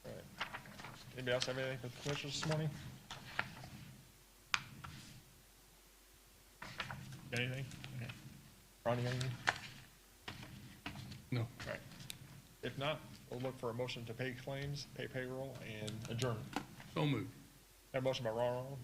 Speaker 2: All right. Anybody else have anything for the commissioners this morning? Anything? Okay. Ronnie, anything?
Speaker 1: No.
Speaker 2: All right. If not, we'll look for a motion to pay claims, pay payroll, and adjourn.
Speaker 1: So move.
Speaker 2: Have a motion by Ron Arnold.